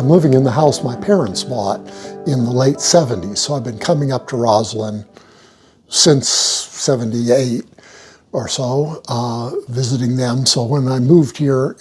I'm living in the house my parents bought in the late 70s, so I've been coming up to Roslyn since 78 or so, visiting them. So when I moved here,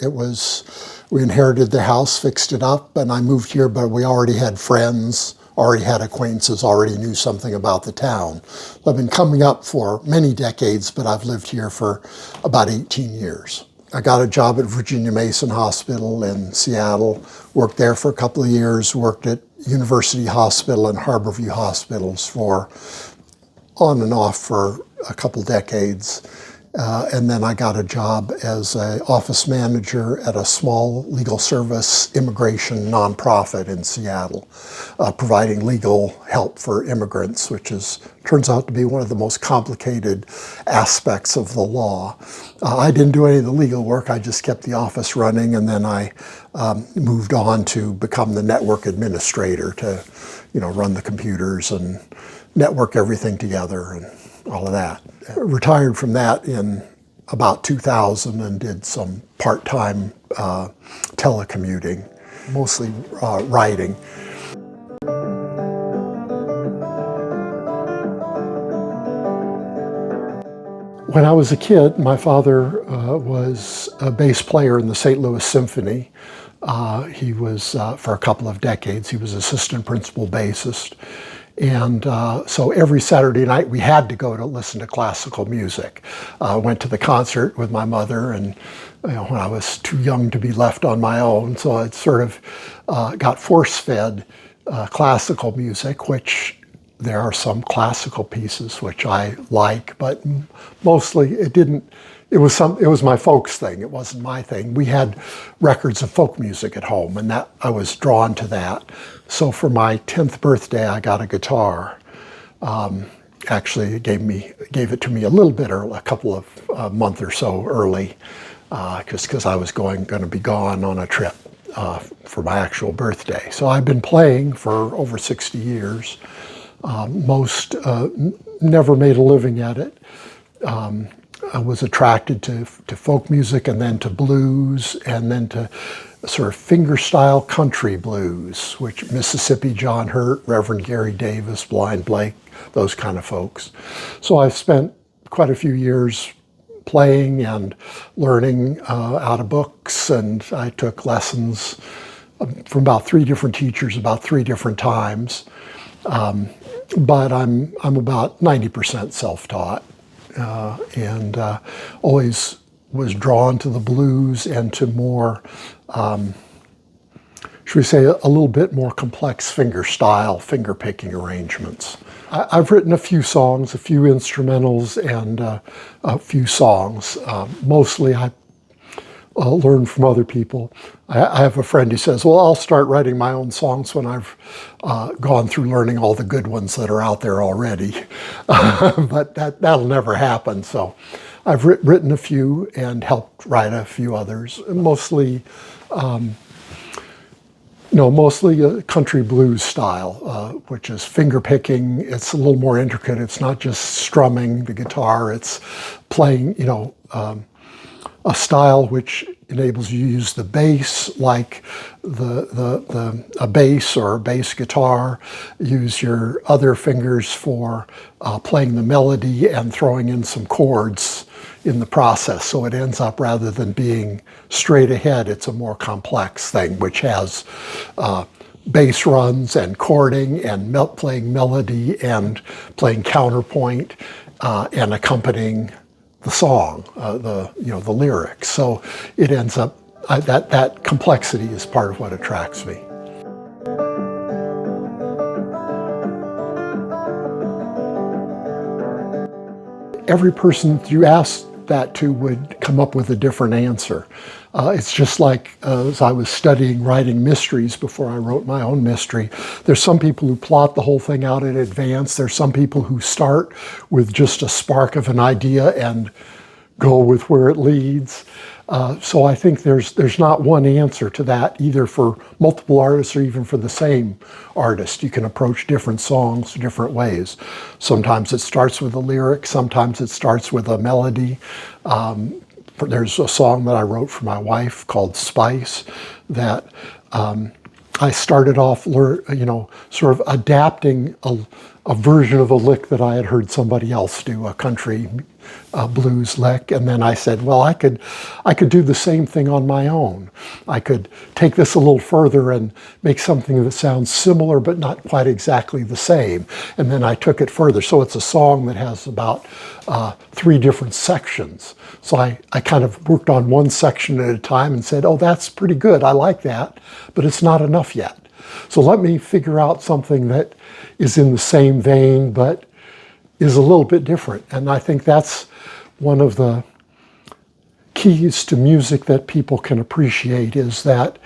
we inherited the house, fixed it up, and I moved here, but we already had friends, already had acquaintances, already knew something about the town. I've been coming up for many decades, but I've lived here for about 18 years. I got a job at Virginia Mason Hospital in Seattle, worked there for a couple of years, worked at University Hospital and Harborview Hospitals for on and off for a couple decades. And then I got a job as an office manager at a small legal service immigration nonprofit in Seattle, providing legal help for immigrants, which turns out to be one of the most complicated aspects of the law. I didn't do any of the legal work, I just kept the office running, and then I moved on to become the network administrator to, run the computers and network everything together and all of that. Retired from that in about 2000 and did some part-time telecommuting, mostly writing. When I was a kid, my father was a bass player in the St. Louis Symphony. He was, for a couple of decades, he was assistant principal bassist. And so every Saturday night we had to go to listen to classical music. Went to the concert with my mother, and when I was too young to be left on my own, so I sort of got force-fed classical music, which there are some classical pieces which I like, but mostly it was my folks' thing. It wasn't my thing. We had records of folk music at home, and that I was drawn to that. So for my 10th birthday, I got a guitar. Actually, it gave it to me a little bit early, a couple of months or so early, because I was going to be gone on a trip for my actual birthday. So I've been playing for over 60 years. Never made a living at it. I was attracted to folk music, and then to blues, and then to sort of fingerstyle country blues, which Mississippi John Hurt, Reverend Gary Davis, Blind Blake, those kind of folks. So I've spent quite a few years playing and learning out of books, and I took lessons from about 3 different teachers about 3 different times. But I'm about 90% self-taught, and always was drawn to the blues and to more, should we say, a little bit more complex finger-picking arrangements. I've written a few songs, a few instrumentals, and a few songs. Mostly I learn from other people. I have a friend who says, well, I'll start writing my own songs when I've gone through learning all the good ones that are out there already. But that'll never happen. So I've written a few and helped write a few others, mostly mostly country blues style, which is finger picking. It's a little more intricate. It's not just strumming the guitar. It's playing, a style which enables you to use the bass like a bass or a bass guitar, use your other fingers for playing the melody and throwing in some chords in the process. So it ends up, rather than being straight ahead, it's a more complex thing, which has bass runs and chording and playing melody and playing counterpoint and accompanying the song, the lyrics. So it ends up, that complexity is part of what attracts me. Every person you ask that to would come up with a different answer. It's just like as I was studying writing mysteries before I wrote my own mystery, there's some people who plot the whole thing out in advance. There's some people who start with just a spark of an idea and go with where it leads. So I think there's not one answer to that, either for multiple artists or even for the same artist. You can approach different songs different ways. Sometimes it starts with a lyric, sometimes it starts with a melody. There's a song that I wrote for my wife called Spice that I started off, sort of adapting a version of a lick that I had heard somebody else do, a country blues lick, and then I said, well, I could do the same thing on my own. I could take this a little further and make something that sounds similar but not quite exactly the same. And then I took it further. So it's a song that has about 3 different sections. So I kind of worked on one section at a time and said, oh, that's pretty good. I like that, but it's not enough yet. So let me figure out something that is in the same vein, but is a little bit different. And I think that's one of the keys to music that people can appreciate, is that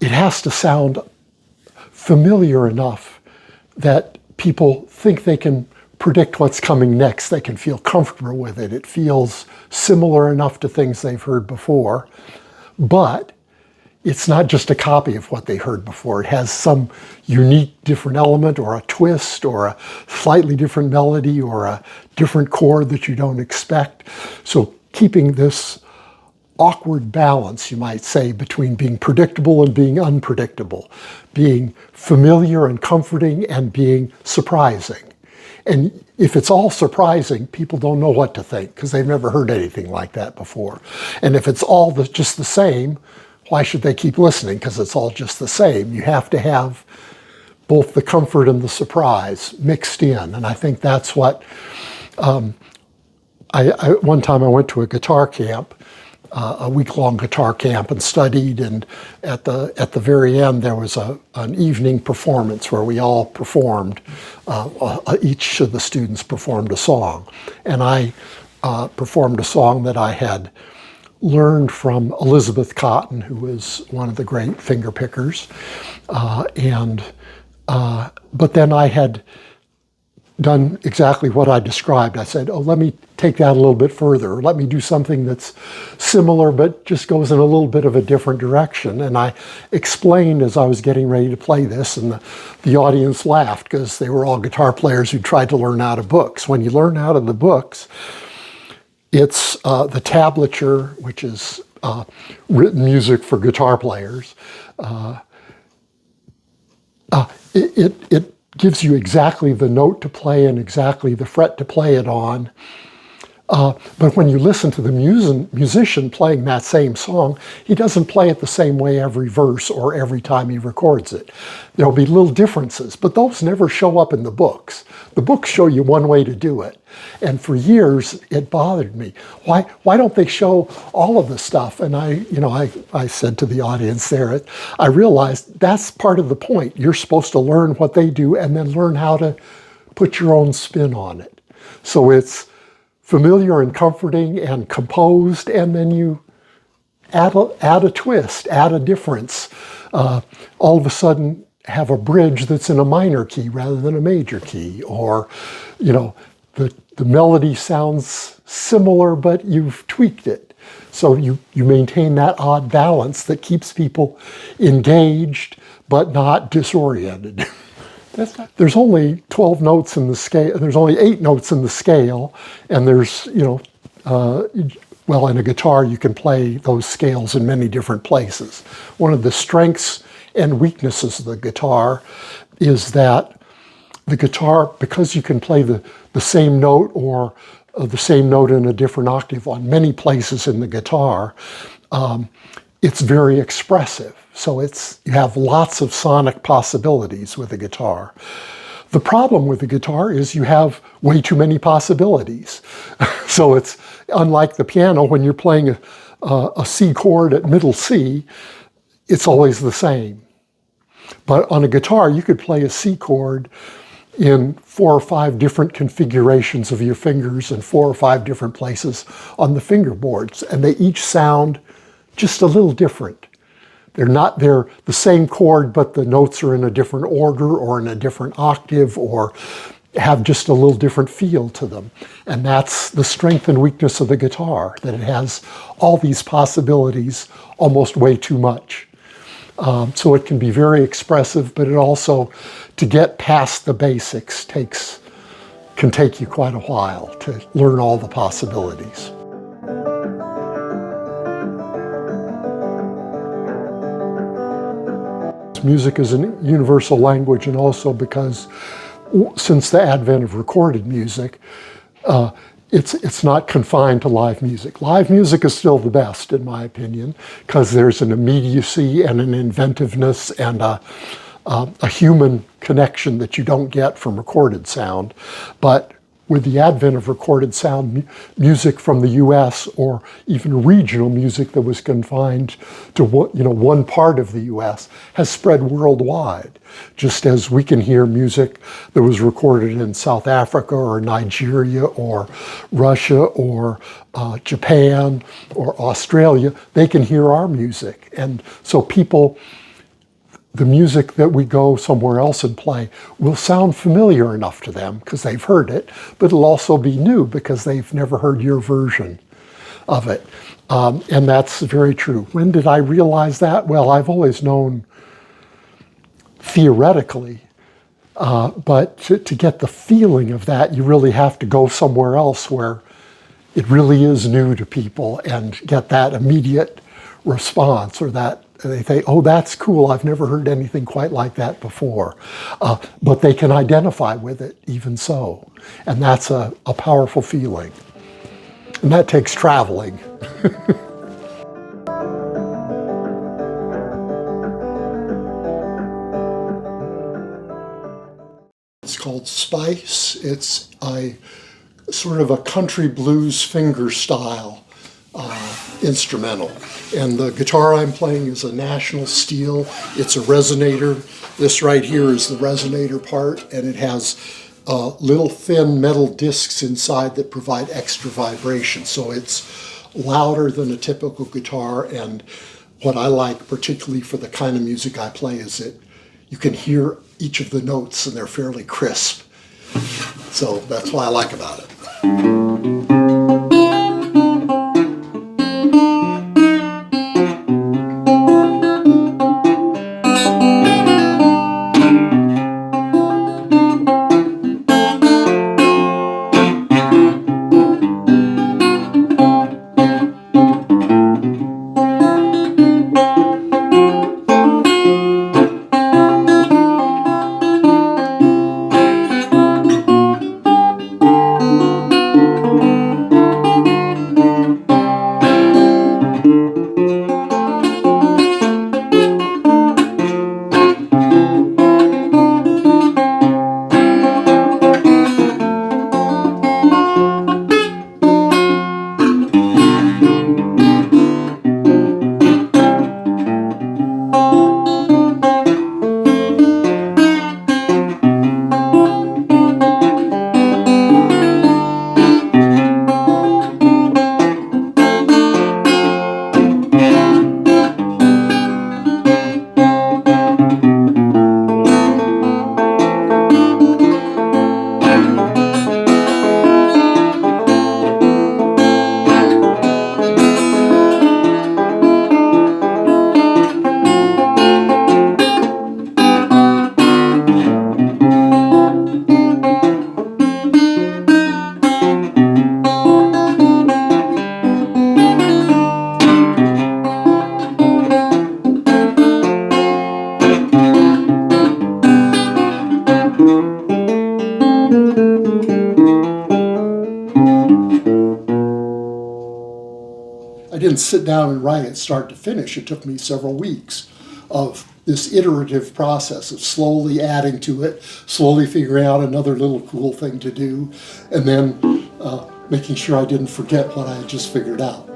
it has to sound familiar enough that people think they can predict what's coming next. They can feel comfortable with it. It feels similar enough to things they've heard before, but it's not just a copy of what they heard before. It has some unique different element or a twist or a slightly different melody or a different chord that you don't expect. So keeping this awkward balance, you might say, between being predictable and being unpredictable, being familiar and comforting and being surprising. And if it's all surprising, people don't know what to think because they've never heard anything like that before. And if it's all just the same, why should they keep listening? Because it's all just the same. You have to have both the comfort and the surprise mixed in. And I think that's what, one time I went to a guitar camp, a week-long guitar camp, and studied, and at the very end there was an evening performance where we all performed, each of the students performed a song. And I performed a song that I had learned from Elizabeth Cotton, who was one of the great finger pickers. But then I had done exactly what I described. I said, oh, let me take that a little bit further. Let me do something that's similar, but just goes in a little bit of a different direction. And I explained as I was getting ready to play this, and the audience laughed because they were all guitar players who tried to learn out of books. When you learn out of the books, it's the tablature, which is written music for guitar players. It gives you exactly the note to play and exactly the fret to play it on. But when you listen to the musician playing that same song, he doesn't play it the same way every verse or every time he records it. There'll be little differences, but those never show up in the books. The books show you one way to do it. And for years, it bothered me. Why don't they show all of the stuff? And I said to the audience there, I realized that's part of the point. You're supposed to learn what they do and then learn how to put your own spin on it. So it's familiar and comforting and composed, and then you add a twist, add a difference. All of a sudden have a bridge that's in a minor key rather than a major key, or the melody sounds similar but you've tweaked it. So you maintain that odd balance that keeps people engaged but not disoriented. There's only 12 notes in the scale. There's only 8 notes in the scale, and there's, well, in a guitar you can play those scales in many different places. One of the strengths and weaknesses of the guitar is that the guitar, because you can play the same note or the same note in a different octave on many places in the guitar, it's very expressive. So you have lots of sonic possibilities with the guitar. The problem with the guitar is you have way too many possibilities. So it's unlike the piano. When you're playing a C chord at middle C, it's always the same. But on a guitar, you could play a C chord in 4 or 5 different configurations of your fingers in 4 or 5 different places on the fingerboards, and they each sound just a little different. They're the same chord, but the notes are in a different order or in a different octave or have just a little different feel to them. And that's the strength and weakness of the guitar, that it has all these possibilities, almost way too much. So it can be very expressive, but it also, to get past the basics, can take you quite a while to learn all the possibilities. reasons. Music is a universal language, and also because since the advent of recorded music, it's not confined to live music. Live music is still the best, in my opinion, because there's an immediacy and an inventiveness and a human connection that you don't get from recorded sound. But with the advent of recorded sound, music from the US, or even regional music that was confined to one part of the US, has spread worldwide. Just as we can hear music that was recorded in South Africa or Nigeria or Russia or Japan or Australia, they can hear our music. And so the music that we go somewhere else and play will sound familiar enough to them because they've heard it, but it'll also be new because they've never heard your version of it. And that's very true. When did I realize that? Well, I've always known theoretically, but to get the feeling of that, you really have to go somewhere else where it really is new to people and get that immediate response, or that they think, oh, that's cool, I've never heard anything quite like that before. But they can identify with it even so. And that's a powerful feeling. And that takes traveling. It's called Spice. It's a sort of a country blues finger style instrumental. And the guitar I'm playing is a National Steel. It's a resonator. This right here is the resonator part, and it has little thin metal discs inside that provide extra vibration. So it's louder than a typical guitar, and what I like particularly for the kind of music I play is that you can hear each of the notes and they're fairly crisp. So that's what I like about it. I didn't sit down and write it start to finish. It took me several weeks of this iterative process of slowly adding to it, slowly figuring out another little cool thing to do, and then making sure I didn't forget what I had just figured out.